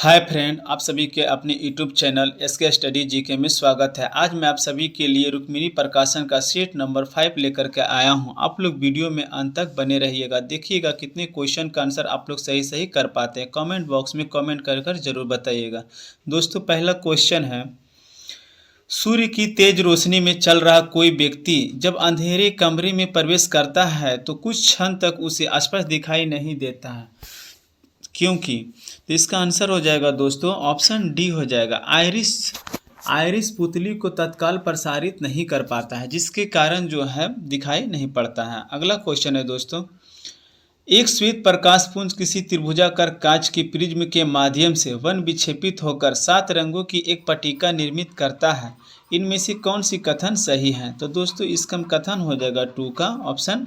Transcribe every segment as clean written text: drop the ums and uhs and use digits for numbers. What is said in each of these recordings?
Hi friend, आप सभी के अपने YouTube channel SK study GK में स्वागत है। आज मैं आप सभी के लिए रुक्मिणी प्रकाशन का सेट नंबर 5 लेकर के आया हूं। आप लोग वीडियो में अंत तक बने रहिएगा, देखिएगा कितने क्वेश्चन का आंसर आप लोग सही कर पाते हैं। कमेंट बॉक्स में कमेंट कर जरूर बताइएगा। दोस्तों, पहला क्वेश्चन है, सूर्य की तेज रोशनी में चल रहा कोई व्यक्ति जब अंधेरे कमरे में प्रवेश करता है तो कुछ क्षण तक उसे स्पष्ट दिखाई नहीं देता है, क्योंकि तो इसका आंसर हो जाएगा दोस्तों ऑप्शन डी हो जाएगा। आयरिस पुतली को तत्काल प्रसारित नहीं कर पाता है, जिसके कारण जो है दिखाई नहीं पड़ता है। अगला क्वेश्चन है दोस्तों, एक श्वेत प्रकाश पुंज किसी त्रिभुजाकार कांच की प्रिज्म के माध्यम से वन विक्षेपित होकर 7 रंगों की एक पट्टिका निर्मित करता है। इनमें से कौन सी कथन सही है? तो दोस्तों इसका कथन हो जाएगा 2 का ऑप्शन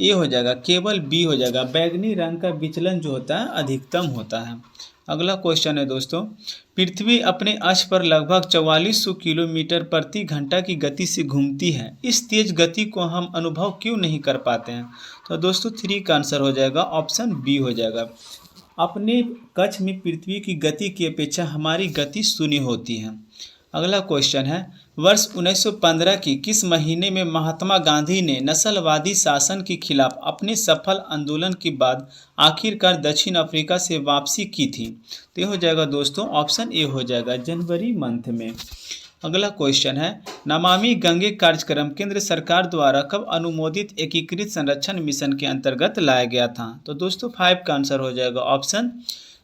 ए हो जाएगा, केवल बी हो जाएगा। बैगनी रंग का विचलन जो होता है अधिकतम होता है। अगला क्वेश्चन है दोस्तों, पृथ्वी अपने अक्ष पर लगभग 4400 किलोमीटर प्रति घंटा की गति से घूमती है। इस तेज गति को हम अनुभव क्यों नहीं कर पाते हैं? तो दोस्तों 3 का आंसर हो जाएगा, ऑप्शन बी हो जाएगा। अपने कक्ष में पृथ्वी की गति की अपेक्षा हमारी गति शून्य होती है। अगला क्वेश्चन है, वर्ष 1915 की किस महीने में महात्मा गांधी ने नस्लवादी शासन के खिलाफ अपने सफल आंदोलन के बाद आखिरकार दक्षिण अफ्रीका से वापसी की थी? तो ये हो जाएगा दोस्तों ऑप्शन ए हो जाएगा, जनवरी मंथ में। अगला क्वेश्चन है, नमामि गंगे कार्यक्रम केंद्र सरकार द्वारा कब अनुमोदित एकीकृत संरक्षण मिशन के अंतर्गत लाया गया था? तो दोस्तों 5 का आंसर हो जाएगा, ऑप्शन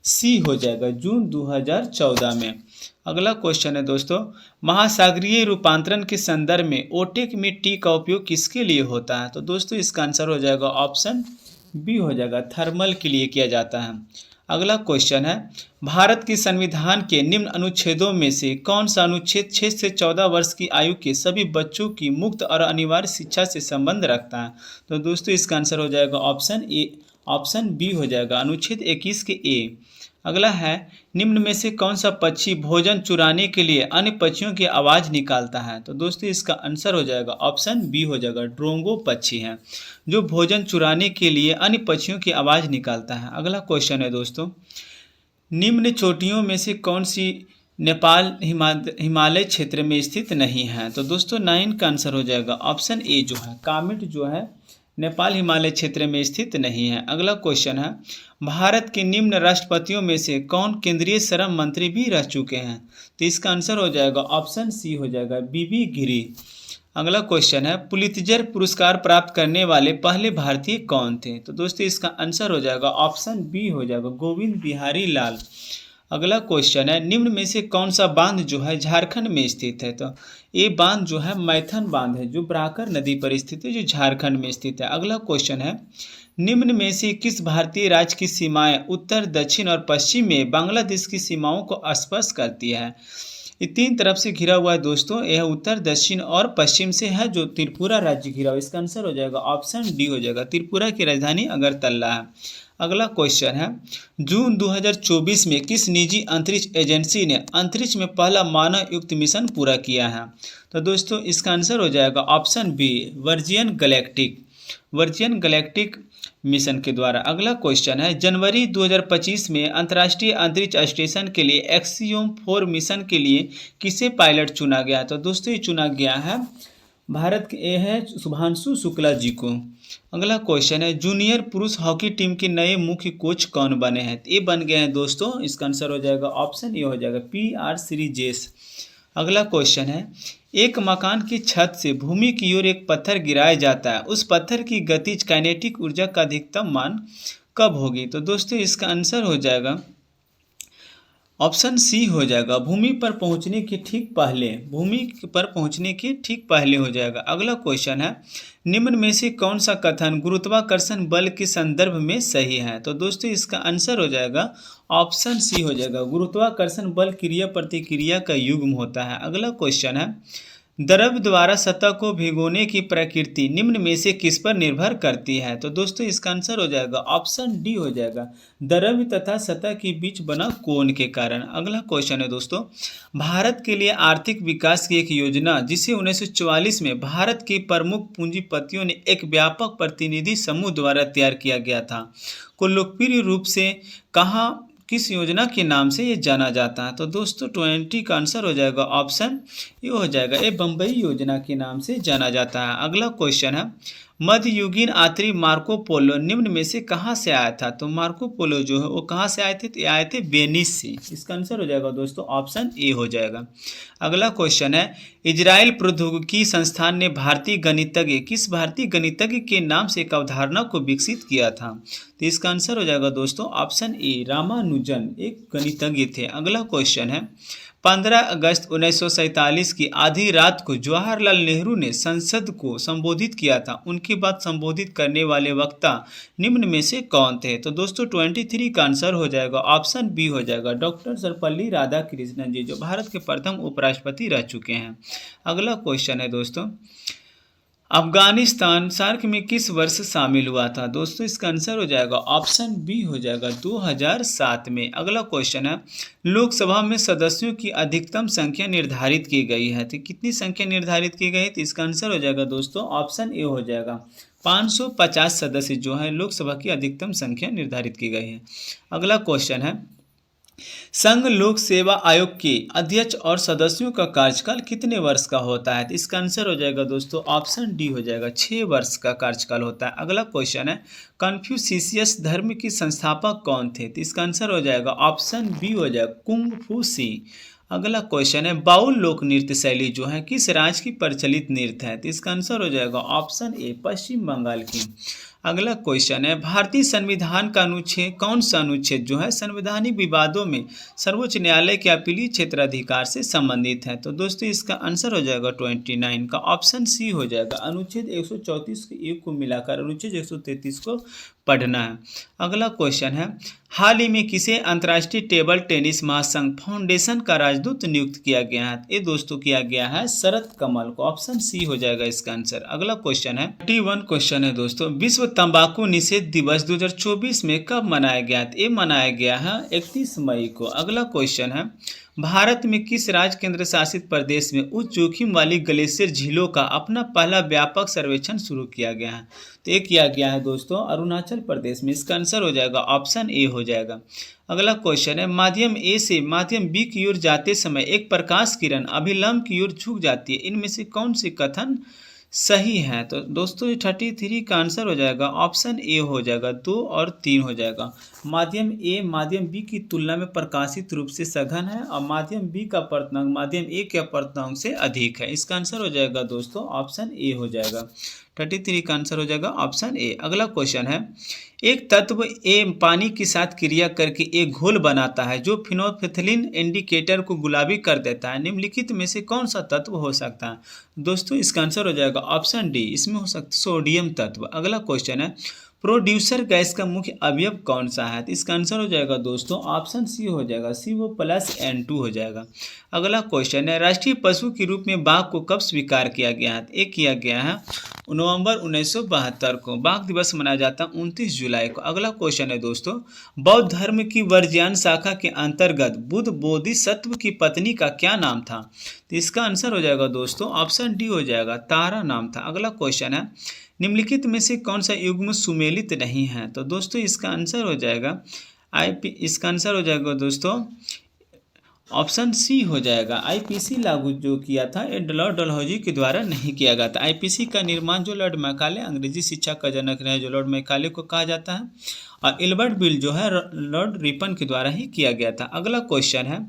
सी हो जाएगा, जून 2014 में। अगला क्वेश्चन है दोस्तों, महासागरीय रूपांतरण के संदर्भ में ओटेक में टी का उपयोग किसके लिए होता है? तो दोस्तों इसका आंसर हो जाएगा, ऑप्शन बी हो जाएगा, थर्मल के लिए किया जाता है। अगला क्वेश्चन है, भारत के संविधान के निम्न अनुच्छेदों में से कौन सा अनुच्छेद 6 से 14 वर्ष की आयु के सभी बच्चों की मुक्त और अनिवार्य शिक्षा से संबंध रखता है? तो दोस्तों इसका आंसर हो जाएगा ऑप्शन बी हो जाएगा, अनुच्छेद 21 के ए। अगला है, निम्न में से कौन सा पक्षी भोजन चुराने के लिए अन्य पक्षियों की आवाज़ निकालता है? तो दोस्तों इसका आंसर हो जाएगा, ऑप्शन बी हो जाएगा, ड्रोंगो पक्षी है जो भोजन चुराने के लिए अन्य पक्षियों की आवाज़ निकालता है। अगला क्वेश्चन है दोस्तों, निम्न चोटियों में से कौन सी नेपाल हिमालय क्षेत्र में स्थित नहीं है? तो दोस्तों 9 का आंसर हो जाएगा, ऑप्शन ए जो है, कामेट जो है नेपाल हिमालय क्षेत्र में स्थित नहीं है। अगला क्वेश्चन है, भारत के निम्न राष्ट्रपतियों में से कौन केंद्रीय श्रम मंत्री भी रह चुके हैं? तो इसका आंसर हो जाएगा, ऑप्शन सी हो जाएगा, बीबी गिरी। अगला क्वेश्चन है, पुलित्जर पुरस्कार प्राप्त करने वाले पहले भारतीय कौन थे? तो दोस्तों इसका आंसर हो जाएगा, ऑप्शन बी हो जाएगा, गोविंद बिहारी लाल। अगला क्वेश्चन है, निम्न में से कौन सा बांध जो है झारखंड में स्थित है? तो ये बांध जो है मैथन बांध है, जो ब्राकर नदी पर स्थित है, जो झारखंड में स्थित है। अगला क्वेश्चन है, निम्न में से किस भारतीय राज्य की सीमाएं उत्तर, दक्षिण और पश्चिम में बांग्लादेश की सीमाओं को स्पर्श करती है? ये 3 तरफ से घिरा हुआ है दोस्तों, यह उत्तर, दक्षिण और पश्चिम से है, जो त्रिपुरा राज्य घिरा हुआ। इसका आंसर हो जाएगा, ऑप्शन डी हो जाएगा, त्रिपुरा की राजधानी अगरतला है। अगला क्वेश्चन है, जून 2024 में किस निजी अंतरिक्ष एजेंसी ने अंतरिक्ष में पहला मानव युक्त मिशन पूरा किया है? तो दोस्तों इसका आंसर हो जाएगा, ऑप्शन बी, वर्जियन गैलेक्टिक मिशन के द्वारा। अगला क्वेश्चन है, जनवरी 2025 में अंतर्राष्ट्रीय अंतरिक्ष स्टेशन के लिए एक्सियोम 4 मिशन के लिए किसे पायलट चुना गया? तो दोस्तों ये चुना गया है भारत के है शुभांशु शुक्ला जी को। अगला क्वेश्चन है, जूनियर पुरुष हॉकी टीम के नए मुख्य कोच कौन बने हैं? ये बन गए हैं दोस्तों, इसका आंसर हो जाएगा, ऑप्शन ए हो जाएगा, PR श्रीजेश। अगला क्वेश्चन है, एक मकान की छत से भूमि की ओर एक पत्थर गिराया जाता है, उस पत्थर की गतिज काइनेटिक ऊर्जा का अधिकतम मान कब होगी? तो दोस्तों इसका आंसर हो जाएगा, ऑप्शन सी हो जाएगा, भूमि पर पहुंचने के ठीक पहले हो जाएगा। अगला क्वेश्चन है, निम्न में से कौन सा कथन गुरुत्वाकर्षण बल के संदर्भ में सही है? तो दोस्तों इसका आंसर हो जाएगा, ऑप्शन सी हो जाएगा, गुरुत्वाकर्षण बल क्रिया प्रतिक्रिया का युग्म होता है। अगला क्वेश्चन है, द्रव्य द्वारा सतह को भिगोने की प्रकृति निम्न में से किस पर निर्भर करती है? तो दोस्तों इसका आंसर हो जाएगा, ऑप्शन डी हो जाएगा, द्रव्य तथा सतह के बीच बना कोण के कारण। अगला क्वेश्चन है दोस्तों, भारत के लिए आर्थिक विकास की एक योजना जिसे 1944 में भारत के प्रमुख पूंजीपतियों ने एक व्यापक प्रतिनिधि समूह द्वारा तैयार किया गया था, को लोकप्रिय रूप से कहाँ किस योजना के नाम से ये जाना जाता है? तो दोस्तों 20 का आंसर हो जाएगा ऑप्शन ये हो जाएगा, ये बम्बई योजना के नाम से जाना जाता है। अगला क्वेश्चन है, मध्ययुगीन यात्री मार्को पोलो निम्न में से कहाँ से आया था? तो मार्को पोलो जो है वो कहाँ से आए थे? तो आए थे वेनिस से। इसका आंसर हो जाएगा दोस्तों ऑप्शन ए हो जाएगा। अगला क्वेश्चन है, इजराइल प्रौद्योगिकी संस्थान ने भारतीय गणितज्ञ किस भारतीय गणितज्ञ के नाम से एक अवधारणा को विकसित किया था? तो इसका आंसर हो जाएगा दोस्तों ऑप्शन ए, रामानुजन एक गणितज्ञ थे। अगला क्वेश्चन है, 15 अगस्त 1947 की आधी रात को जवाहरलाल नेहरू ने संसद को संबोधित किया था। उनकी बात संबोधित करने वाले वक्ता निम्न में से कौन थे? तो दोस्तों 23 का आंसर हो जाएगा ऑप्शन बी हो जाएगा, डॉक्टर सर्वपल्ली राधाकृष्णन जी, जो भारत के प्रथम उपराष्ट्रपति रह चुके हैं। अगला क्वेश्चन है दोस्तों, अफगानिस्तान सार्क में किस वर्ष शामिल हुआ था? दोस्तों इसका आंसर हो जाएगा ऑप्शन बी हो जाएगा, 2007 में। अगला क्वेश्चन है, लोकसभा में सदस्यों की अधिकतम संख्या निर्धारित की गई है, तो कितनी संख्या निर्धारित की गई? तो इसका आंसर हो जाएगा दोस्तों ऑप्शन ए हो जाएगा, 550 सदस्य जो है लोकसभा की अधिकतम संख्या निर्धारित की गई है। अगला क्वेश्चन है, संघ लोक सेवा आयोग के अध्यक्ष और सदस्यों का कार्यकाल कितने वर्ष का होता है? तो इसका आंसर हो जाएगा दोस्तों ऑप्शन डी हो जाएगा, 6 वर्ष का कार्यकाल होता है। अगला क्वेश्चन है, कन्फ्यूशियस धर्म के संस्थापक कौन थे? तो इसका आंसर हो जाएगा ऑप्शन बी हो जाएगा, कुंग फू सी। अगला क्वेश्चन है, बाउल लोक नृत्य शैली जो है किस राज्य की प्रचलित नृत्य है? तो इसका आंसर हो जाएगा ऑप्शन ए, पश्चिम बंगाल की। अगला क्वेश्चन है, भारतीय संविधान का अनुच्छेद कौन सा अनुच्छेद जो है संवैधानिक विवादों में सर्वोच्च न्यायालय के अपीलीय क्षेत्राधिकार से संबंधित है? तो दोस्तों इसका आंसर हो जाएगा 29 का ऑप्शन सी हो जाएगा, अनुच्छेद 134 के एक को मिलाकर अनुच्छेद 133 को पढ़ना है। अगला क्वेश्चन है, हाल ही में किसे अंतर्राष्ट्रीय टेबल टेनिस महासंघ फाउंडेशन का राजदूत नियुक्त किया गया है? ये दोस्तों किया गया है शरद कमल को, ऑप्शन सी हो जाएगा इसका आंसर। अगला क्वेश्चन है, 31 क्वेश्चन है दोस्तों, विश्व तंबाकू निषेध दिवस 2024 में कब मनाया गया? ये मनाया गया है 31 मई को। अगला क्वेश्चन है, भारत में किस राज्य केंद्र शासित प्रदेश में उच्च जोखिम वाली ग्लेशियर झीलों का अपना पहला व्यापक सर्वेक्षण शुरू किया गया है? तो ये किया गया है दोस्तों अरुणाचल प्रदेश में। इसका आंसर हो जाएगा ऑप्शन ए हो जाएगा। अगला क्वेश्चन है, माध्यम ए से माध्यम बी की ओर जाते समय एक प्रकाश किरण अभिलंब की ओर झुक जाती है, इनमें से कौन से कथन सही है? तो दोस्तों 33 का आंसर हो जाएगा ऑप्शन ए हो जाएगा, 2 और 3 हो जाएगा। माध्यम ए माध्यम बी की तुलना में प्रकाशित रूप से सघन है और माध्यम बी का अपर्तनांक माध्यम ए के अपर्तनांक से अधिक है। इसका आंसर हो जाएगा दोस्तों ऑप्शन ए हो जाएगा, 33 का आंसर हो जाएगा ऑप्शन ए। अगला क्वेश्चन है, एक तत्व ए पानी के साथ क्रिया करके एक घोल बनाता है जो फिनोल्फिथिलीन इंडिकेटर को गुलाबी कर देता है, निम्नलिखित में से कौन सा तत्व हो सकता है? दोस्तों इसका आंसर हो जाएगा ऑप्शन डी, इसमें हो सकता है सोडियम तत्व। अगला क्वेश्चन है, प्रोड्यूसर गैस का मुख्य अवयव कौन सा है? तो इसका आंसर हो जाएगा दोस्तों ऑप्शन सी हो जाएगा, CO+N2 हो जाएगा। अगला क्वेश्चन है, राष्ट्रीय पशु के रूप में बाघ को कब स्वीकार किया गया है? ये किया गया है नवंबर 1972 को। बाघ दिवस मनाया जाता है 29 जुलाई को। अगला क्वेश्चन है दोस्तों, बौद्ध धर्म की वर्ज्यान शाखा के अंतर्गत बुद्ध बोधिसत्व की पत्नी का क्या नाम था? तो इसका आंसर हो जाएगा दोस्तों ऑप्शन डी हो जाएगा, तारा नाम था। अगला क्वेश्चन है, निम्नलिखित में से कौन सा युग्म सुमेलित नहीं है? तो दोस्तों इसका आंसर हो जाएगा इसका आंसर हो जाएगा दोस्तों ऑप्शन सी हो जाएगा, आईपीसी लागू जो किया था ये लॉर्ड डलहौजी के द्वारा नहीं किया गया था। आईपीसी का निर्माण जो लॉर्ड मैकाले, अंग्रेजी शिक्षा का जनक रहे जो लॉर्ड मैकाले को कहा जाता है, और इल्बर्ट बिल जो है लॉर्ड रिपन के द्वारा ही किया गया था। अगला क्वेश्चन है,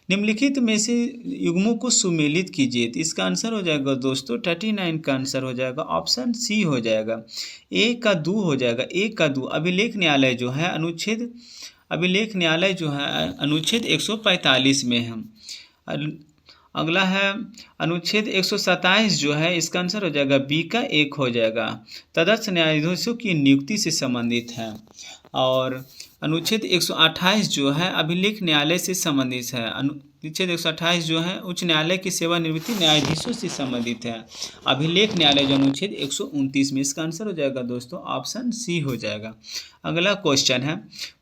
निम्नलिखित में से युग्मों को सुमेलित कीजिए। तो इसका आंसर हो जाएगा दोस्तों 39 का आंसर हो जाएगा ऑप्शन सी हो जाएगा, ए का दू हो जाएगा, ए का दू। अभिलेख न्यायालय जो है अनुच्छेद 145 में है। अगला है अनुच्छेद 127 जो है, इसका आंसर हो जाएगा बी का 1 हो जाएगा, तदर्थ न्यायाधीशों की नियुक्ति से संबंधित है। और अनुच्छेद 128 जो है अभिलेख न्यायालय से संबंधित है। अनुच्छेद 128 जो है उच्च न्यायालय की सेवानिवृत्ति न्यायाधीशों से संबंधित है। अभिलेख न्यायालय जो अनुच्छेद 129 में, इसका आंसर हो जाएगा दोस्तों ऑप्शन सी हो जाएगा। अगला क्वेश्चन है,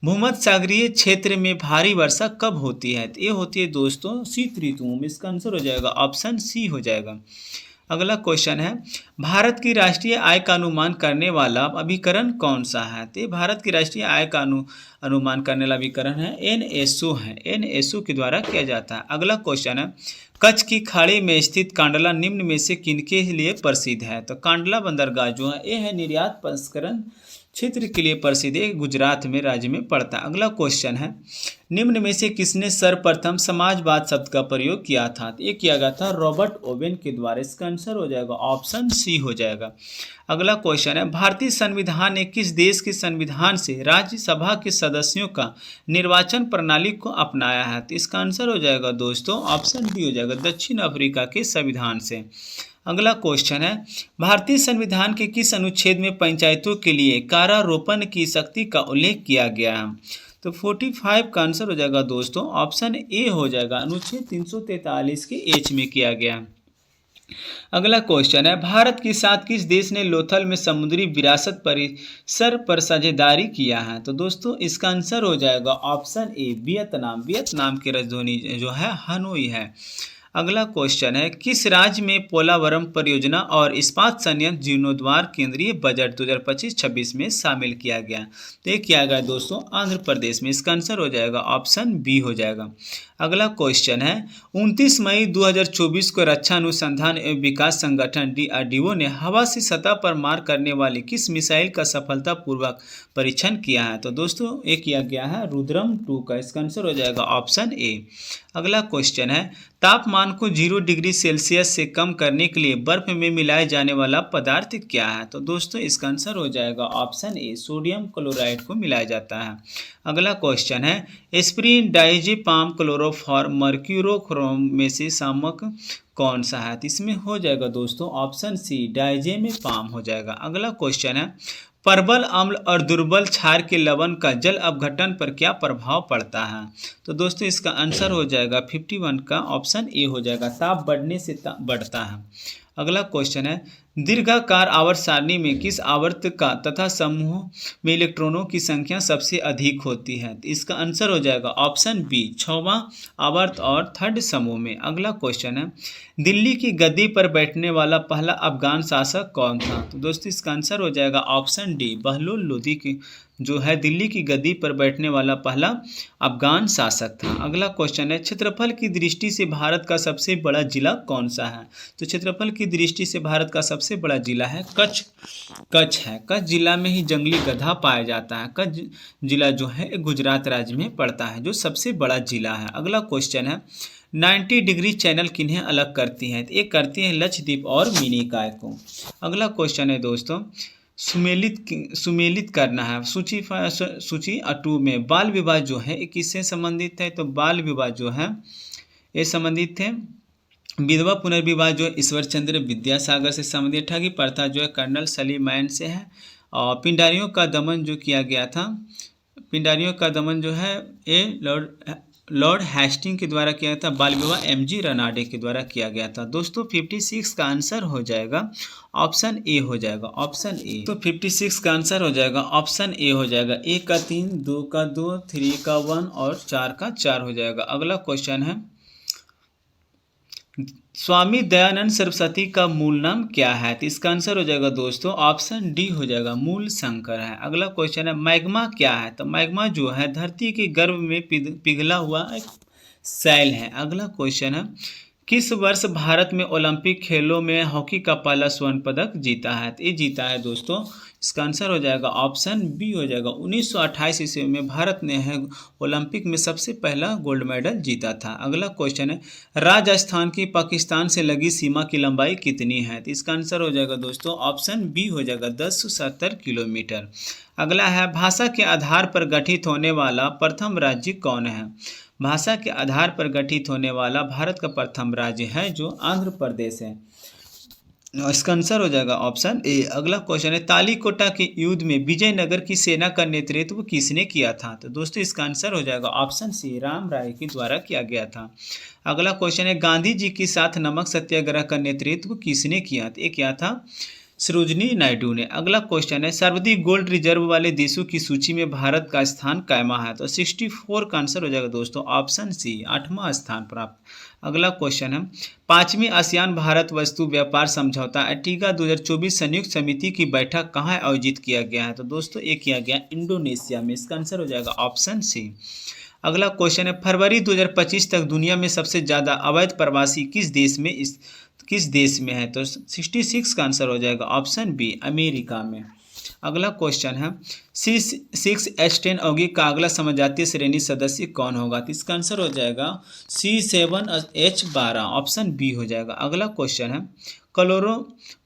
भूमध्य सागरीय क्षेत्र में भारी वर्षा कब होती है? तो ये होती है दोस्तों शीत ऋतुओं में। इसका आंसर हो जाएगा ऑप्शन सी हो जाएगा। अगला क्वेश्चन है, भारत की राष्ट्रीय आय का अनुमान करने वाला अभिकरण कौन सा है? तो ये भारत की राष्ट्रीय आय का अनुमान करने वाला अभिकरण है एनएसओ है। एनएसओ के द्वारा किया जाता है। अगला क्वेश्चन है, कच्छ की खाड़ी में स्थित कांडला निम्न में से किनके लिए प्रसिद्ध है? तो कांडला बंदरगाह जो है ये है निर्यात प्रसंस्करण क्षेत्र के लिए प्रसिद्ध है, गुजरात में राज्य में पड़ता है। अगला क्वेश्चन है, निम्न में से किसने सर्वप्रथम समाजवाद शब्द का प्रयोग किया था? तो ये किया गया था रॉबर्ट ओवेन के द्वारा। इसका आंसर हो जाएगा ऑप्शन सी हो जाएगा। अगला क्वेश्चन है, भारतीय संविधान ने किस देश के संविधान से राज्यसभा के सदस्यों का निर्वाचन प्रणाली को अपनाया है? तो इसका आंसर हो जाएगा दोस्तों ऑप्शन बी हो जाएगा, दक्षिण अफ्रीका के संविधान से। अगला क्वेश्चन है, भारतीय संविधान के किस अनुच्छेद में पंचायतों के लिए कारारोपण की शक्ति का उल्लेख किया गया है? तो 45 का आंसर हो जाएगा दोस्तों ऑप्शन ए हो जाएगा, अनुच्छेद 343 के एच में किया गया। अगला क्वेश्चन है, भारत के साथ किस देश ने लोथल में समुद्री विरासत परिसर पर साझेदारी किया है? तो दोस्तों इसका आंसर हो जाएगा ऑप्शन ए वियतनाम। वियतनाम की राजधानी जो है हनोई है। अगला क्वेश्चन है, किस राज्य में पोलावरम परियोजना और इस्पात संयंत्र जीर्णोद्धार केंद्रीय बजट 2025-26 में शामिल किया गया? तो ये किया गया दोस्तों आंध्र प्रदेश में। इसका आंसर हो जाएगा ऑप्शन बी हो जाएगा। अगला क्वेश्चन है, 29 मई 2024 को रक्षा अनुसंधान एवं विकास संगठन DRDO ने हवा से सतह पर मार करने वाली किस मिसाइल का सफलतापूर्वक परीक्षण किया है? तो दोस्तों ये किया गया है रुद्रम 2 का। इसका आंसर हो जाएगा ऑप्शन ए। अगला क्वेश्चन है, तापमान को 0 डिग्री सेल्सियस से कम करने के लिए बर्फ में मिलाए जाने वाला पदार्थ क्या है? तो दोस्तों इसका आंसर हो जाएगा ऑप्शन ए, सोडियम क्लोराइड को मिलाया जाता है। अगला क्वेश्चन है, एस्पिरिन डाइज़ेपाम क्लोरोफॉर्म मर्क्यूरोक्रोम में से शामक कौन सा है? तो इसमें हो जाएगा दोस्तों ऑप्शन सी, डाइज़ेपाम हो जाएगा। अगला क्वेश्चन है, प्रबल अम्ल और दुर्बल क्षार के लवण का जल अपघटन पर क्या प्रभाव पड़ता है? तो दोस्तों इसका आंसर हो जाएगा 51 का ऑप्शन ए हो जाएगा, ताप बढ़ने से बढ़ता है। अगला क्वेश्चन है, दीर्घाकार आवर्त सारणी में किस आवर्त का तथा समूह में इलेक्ट्रॉनों की संख्या सबसे अधिक होती है? तो इसका आंसर हो जाएगा ऑप्शन बी, 6वां आवर्त और थर्ड समूह में। अगला क्वेश्चन है, दिल्ली की गद्दी पर बैठने वाला पहला अफगान शासक कौन था? तो दोस्तों इसका आंसर हो जाएगा ऑप्शन डी, बहलोल लोदी की जो है दिल्ली की गद्दी पर बैठने वाला पहला अफगान शासक था। अगला क्वेश्चन है, क्षेत्रफल की दृष्टि से भारत का सबसे बड़ा जिला कौन सा है? तो क्षेत्रफल की दृष्टि से भारत का सबसे बड़ा जिला है कच्छ है। कच्छ जिला में ही जंगली गधा पाया जाता है। कच्छ जिला जो है गुजरात राज्य में पड़ता है, जो सबसे बड़ा जिला है। अगला क्वेश्चन है, 90 डिग्री चैनल किन्हें अलग करती हैं? ये करती हैं लक्षद्वीप और मिनिकॉय को। अगला क्वेश्चन है दोस्तों, सुमेलित करना है। सूची 2 में बाल विवाह जो है ये किससे संबंधित है? तो बाल विवाह जो है ये संबंधित है विधवा पुनर्विवाह जो ईश्वर चंद्र विद्यासागर से संबंधित। ठगी प्रथा जो है कर्नल सलीमैन से है। और पिंडारियों का दमन जो किया गया था, पिंडारियों का दमन जो है ये लॉर्ड हेस्टिंग के द्वारा किया था। बाल विवाह MG रनाडे के द्वारा किया गया था। दोस्तों 56 का आंसर हो जाएगा ऑप्शन ए हो जाएगा, ऑप्शन ए। तो 56 का आंसर हो जाएगा ऑप्शन ए हो जाएगा। 1 का 3, 2 का 2, 3 का 1 और 4 का 4 हो जाएगा। अगला क्वेश्चन है, स्वामी दयानंद सरस्वती का मूल नाम क्या है? तो इसका आंसर हो जाएगा दोस्तों ऑप्शन डी हो जाएगा, मूल शंकर है। अगला क्वेश्चन है, मैग्मा क्या है? तो मैग्मा जो है धरती के गर्भ में पिघला हुआ एक सैल है। अगला क्वेश्चन है, किस वर्ष भारत में ओलंपिक खेलों में हॉकी का पहला स्वर्ण पदक जीता है? तो ये जीता है दोस्तों, इसका आंसर हो जाएगा ऑप्शन बी हो जाएगा। 1928 ईस्वी में भारत ने ओलंपिक में सबसे पहला गोल्ड मेडल जीता था। अगला क्वेश्चन है, राजस्थान की पाकिस्तान से लगी सीमा की लंबाई कितनी है? तो इसका आंसर हो जाएगा दोस्तों ऑप्शन बी हो जाएगा, 1070 किलोमीटर। अगला है, भाषा के आधार पर गठित होने वाला प्रथम राज्य कौन है? भाषा के आधार पर गठित होने वाला भारत का प्रथम राज्य है जो आंध्र प्रदेश है। इसका आंसर हो जाएगा ऑप्शन ए। अगला क्वेश्चन है, तालीकोटा के युद्ध में विजयनगर की सेना का नेतृत्व किसने किया था? तो दोस्तों इसका आंसर हो जाएगा ऑप्शन सी, राम राय के द्वारा किया गया था। अगला क्वेश्चन है, गांधी जी के साथ नमक सत्याग्रह का नेतृत्व किसने किया? तो ये क्या था? सरोजिनी नायडू ने। अगला क्वेश्चन है सर्वाधिक गोल्ड रिजर्व वाले देशों की सूची में भारत का स्थान कैमा है? तो 64 का आंसर हो जाएगा दोस्तों ऑप्शन सी, 8वां स्थान प्राप्त। अगला क्वेश्चन है पांचवी आसियान भारत वस्तु व्यापार समझौता एटीगा 2024 संयुक्त समिति की बैठक कहाँ आयोजित किया गया है? तो दोस्तों ये किया गया इंडोनेशिया में। इसका आंसर हो जाएगा ऑप्शन सी। अगला क्वेश्चन है फरवरी 2025 तक दुनिया में सबसे ज़्यादा अवैध प्रवासी किस देश में है? तो 66 का आंसर हो जाएगा ऑप्शन बी, अमेरिका में। अगला क्वेश्चन है C6H10 औगिक का अगला समजातीय श्रेणी सदस्य कौन होगा? तो इसका आंसर हो जाएगा C7H12, ऑप्शन बी हो जाएगा। अगला क्वेश्चन है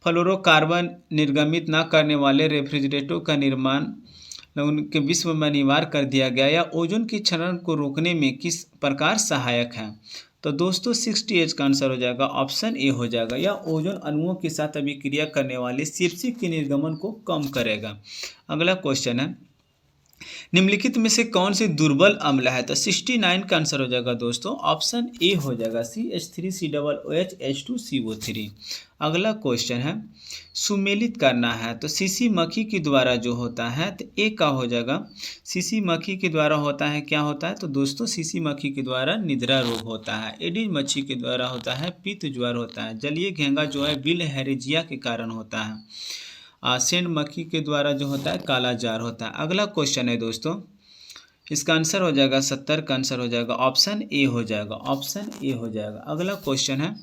फ्लोरोकार्बन निर्गमित न करने वाले रेफ्रिजरेटरों का निर्माण उनके विश्व में अनिवार्य कर दिया गया या ओजोन की क्षरण को रोकने में किस प्रकार सहायक है? तो दोस्तों 68 का आंसर हो जाएगा ऑप्शन ए हो जाएगा, या ओजोन अणुओं के साथ अभिक्रिया करने वाले सीपसी के निर्गमन को कम करेगा। अगला क्वेश्चन है निम्नलिखित में से कौन सी दुर्बल अम्ल है? तो 69 का आंसर हो जाएगा दोस्तों ऑप्शन ए हो जाएगा CH3COOH H2CO3। अगला क्वेश्चन है सुमेलित करना है तो सीसी मक्खी के द्वारा जो होता है तो ए का हो जाएगा। सीसी मक्खी के द्वारा होता है क्या होता है? तो दोस्तों सीसी मक्खी के द्वारा निद्रा रोग होता है। एडिस मच्छी के द्वारा होता है पित्त ज्वर होता है। जलीय घेंगा जो है बिलहेरिजिया के कारण होता है। सेंड मक्खी के द्वारा जो होता है काला जार होता है। अगला क्वेश्चन है दोस्तों इसका आंसर हो जाएगा 70 का आंसर हो जाएगा ऑप्शन ए हो जाएगा, ऑप्शन ए हो जाएगा। अगला क्वेश्चन है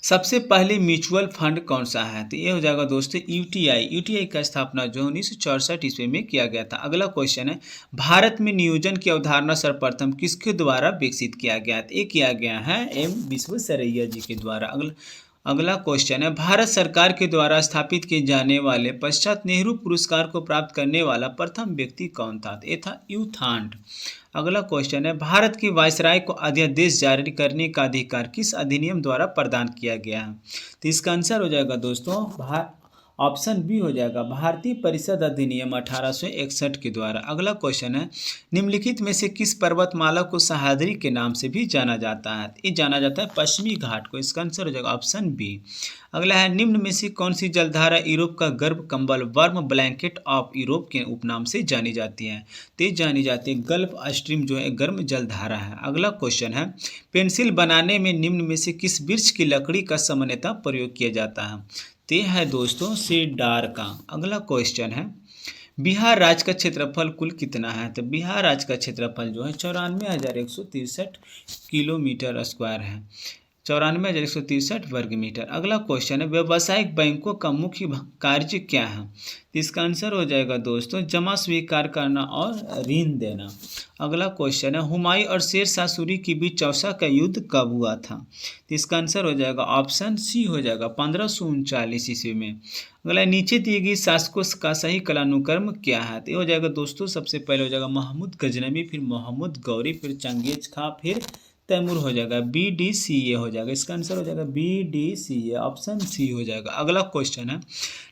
सबसे पहले म्यूचुअल फंड कौन सा है? तो ये हो जाएगा दोस्तों यूटीआई का स्थापना जो 1964 ईस्वी में किया गया था। अगला क्वेश्चन है भारत में नियोजन की अवधारणा सर्वप्रथम किसके द्वारा विकसित किया गया? तो ये किया गया है एम विश्वेश्वरैया जी के द्वारा। अगला क्वेश्चन है भारत सरकार के द्वारा स्थापित किए जाने वाले पश्चात नेहरू पुरस्कार को प्राप्त करने वाला प्रथम व्यक्ति कौन था? तो ये था यूथांड। अगला क्वेश्चन है भारत की वायसराय को अध्यादेश जारी करने का अधिकार किस अधिनियम द्वारा प्रदान किया गया है? तो इसका आंसर हो जाएगा दोस्तों ऑप्शन बी हो जाएगा भारतीय परिषद अधिनियम 1861 के द्वारा। अगला क्वेश्चन है निम्नलिखित में से किस पर्वतमाला को सह्याद्री के नाम से भी जाना जाता है? ये जाना जाता है पश्चिमी घाट को। इसका आंसर हो जाएगा ऑप्शन बी। अगला है निम्न में से कौन सी जलधारा यूरोप का गर्भ कंबल वार्म ब्लैंकेट ऑफ यूरोप के उपनाम से जानी जाती है? तेज जानी जाती है गल्फ स्ट्रीम जो है गर्म जलधारा है। अगला क्वेश्चन है पेंसिल बनाने में निम्न में से किस वृक्ष की लकड़ी का सामान्यतः प्रयोग किया जाता है? ते है दोस्तों सेडार का। अगला क्वेश्चन है बिहार राज्य का क्षेत्रफल कुल कितना है? तो बिहार राज्य का क्षेत्रफल जो है 94,163 किलोमीटर स्क्वायर है, 94,163 वर्ग मीटर। अगला क्वेश्चन है व्यावसायिक बैंकों का मुख्य कार्य क्या है? इसका आंसर हो जाएगा दोस्तों जमा स्वीकार करना और ऋण देना। अगला क्वेश्चन है हुमायूं और शेर शाह सूरी के बीच चौसा का युद्ध कब हुआ था? तो इसका आंसर हो जाएगा ऑप्शन सी हो जाएगा 1539 ईस्वी में। अगला नीचे दिए गई शासकों का सही कालानुक्रम क्या है? तो ये हो जाएगा दोस्तों सबसे पहले हो जाएगा महमूद गजनवी, फिर मोहम्मद गौरी, फिर चंगेज खां, फिर तैमूर हो जाएगा। BDCA हो जाएगा। इसका आंसर हो जाएगा BDCA, ऑप्शन सी हो जाएगा। अगला क्वेश्चन है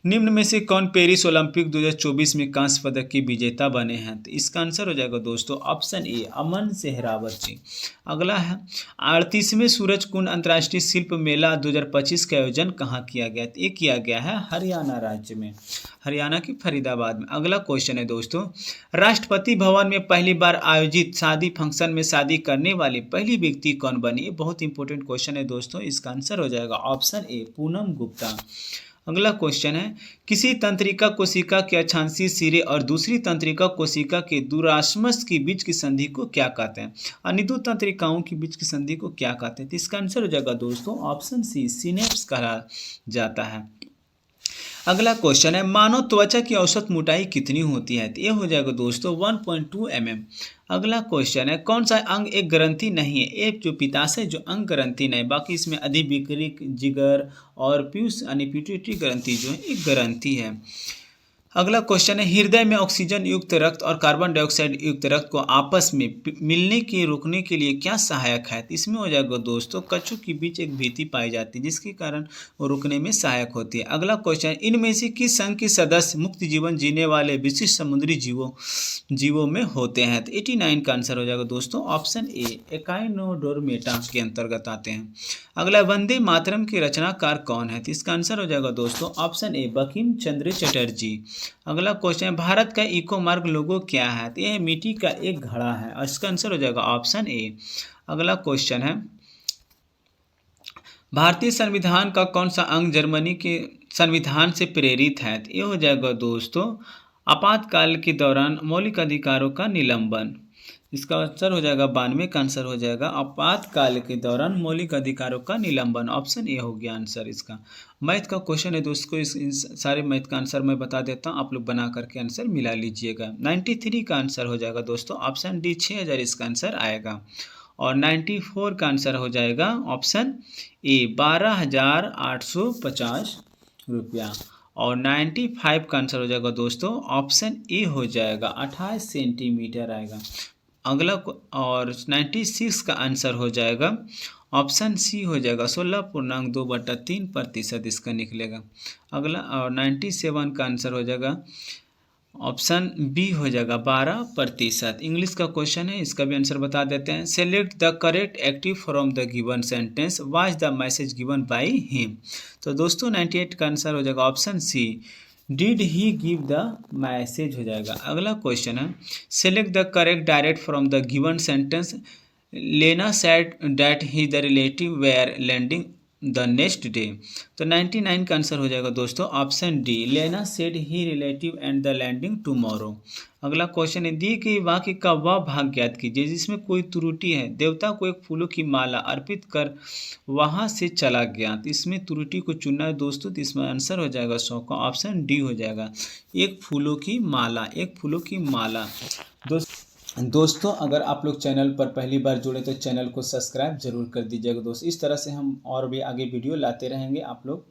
निम्न में से कौन पेरिस ओलंपिक 2024 में कांस्य पदक के विजेता बने हैं? तो इसका आंसर हो जाएगा दोस्तों ऑप्शन ए अमन सेहरावत जी। अगला है 38वें सूरजकुंड अंतर्राष्ट्रीय शिल्प मेला 2025 का आयोजन कहाँ किया गया? तो ये किया गया है हरियाणा राज्य में, हरियाणा के फरीदाबाद में। अगला क्वेश्चन है दोस्तों राष्ट्रपति भवन में पहली बार आयोजित शादी फंक्शन में शादी करने वाली पहली व्यक्ति कौन बनी? ये बहुत इंपॉर्टेंट क्वेश्चन है दोस्तों। इसका आंसर हो जाएगा ऑप्शन ए पूनम गुप्ता। अगला क्वेश्चन है किसी तंत्रिका कोशिका के अक्षांशीय सिरे और दूसरी तंत्रिका कोशिका के दुराश्मस के बीच की संधि को क्या कहते हैं? अनिदो तंत्रिकाओं के बीच की संधि को क्या कहते हैं? तो इसका आंसर हो जाएगा दोस्तों ऑप्शन सी सिनेप्स कहा जाता है। अगला क्वेश्चन है मानव त्वचा की औसत मोटाई कितनी होती है? तो ये हो जाएगा दोस्तों 1.2 mm। अगला क्वेश्चन है कौन सा अंग एक ग्रंथि नहीं है? एक जो पित्ताशय जो अंग ग्रंथि नहीं, बाकी इसमें अधिविकृत जिगर और पीयूष यानी पिट्यूटरी ग्रंथि जो है एक ग्रंथि है। अगला क्वेश्चन है, हृदय में ऑक्सीजन युक्त रक्त और कार्बन डाइऑक्साइड युक्त रक्त को आपस में मिलने के रोकने के लिए क्या सहायक है? तो इसमें हो जाएगा दोस्तों, कच्छों के बीच एक भित्ति पाई जाती है जिसके कारण वो रुकने में सहायक होती है। अगला क्वेश्चन, इनमें से किस संघ के सदस्य मुक्त जीवन जीने वाले विशिष्ट समुद्री जीवों में होते हैं? तो 89 का आंसर हो जाएगा दोस्तों ऑप्शन ए, एकाइनोडोर्मेटा के अंतर्गत आते हैं। अगला, वंदे मातरम के रचनाकार कौन है? तो इसका आंसर हो जाएगा दोस्तों ऑप्शन ए, बंकिम चंद्र चटर्जी। अगला क्वेश्चन है, भारत का इको मार्ग लोगो क्या है? तो यह मिट्टी का एक घड़ा है और इसका आंसर हो जाएगा ऑप्शन ए। अगला क्वेश्चन है, भारतीय संविधान का कौन सा अंग जर्मनी के संविधान से प्रेरित है? तो ये हो जाएगा दोस्तों आपातकाल के दौरान मौलिक अधिकारों का निलंबन। इसका आंसर हो जाएगा 92 का आंसर हो जाएगा आपातकाल के दौरान मौलिक अधिकारों का निलंबन। ऑप्शन ए हो गया आंसर इसका। मैथ का क्वेश्चन है दोस्तों, इन सारे मैथ का आंसर मैं बता देता हूँ, आप लोग बना करके आंसर मिला लीजिएगा। 93 का आंसर हो जाएगा दोस्तों ऑप्शन डी, 6000 इसका आंसर आएगा। और 94 का आंसर हो जाएगा ऑप्शन ए, 12,850 रुपया। और 95 का आंसर हो जाएगा दोस्तों ऑप्शन ए हो जाएगा 28 सेंटीमीटर आएगा। अगला और 96 का आंसर हो जाएगा ऑप्शन सी हो जाएगा 16.2/3% इसका निकलेगा। अगला और 97 का आंसर हो जाएगा ऑप्शन बी हो जाएगा 12%। इंग्लिश का क्वेश्चन है, इसका भी आंसर बता देते हैं। Select the correct active from the given sentence, watch the message given by him. तो दोस्तों 98 का आंसर हो जाएगा option C, did he give the message हो जाएगा। अगला क्वेश्चन है, select the correct direct from the given sentence, Lena said that he the relative were landing the next day. तो 99 का आंसर हो जाएगा दोस्तों option D, Lena said he relative and the landing tomorrow. अगला question है, दी गई वाक्य का वह भाग ज्ञात कीजिए जिसमें कोई त्रुटि है। देवता को एक फूलों की माला अर्पित कर वहां से चला गया। तो इसमें त्रुटि को चुनना है दोस्तों, तो इसमें आंसर हो जाएगा 100 का ऑप्शन डी हो जाएगा, एक फूलों की माला, एक फूलों की माला। दोस्तों अगर आप लोग चैनल पर पहली बार जुड़े तो चैनल को सब्सक्राइब जरूर कर दीजिएगा दोस्तों। इस तरह से हम और भी आगे वीडियो लाते रहेंगे। आप लोग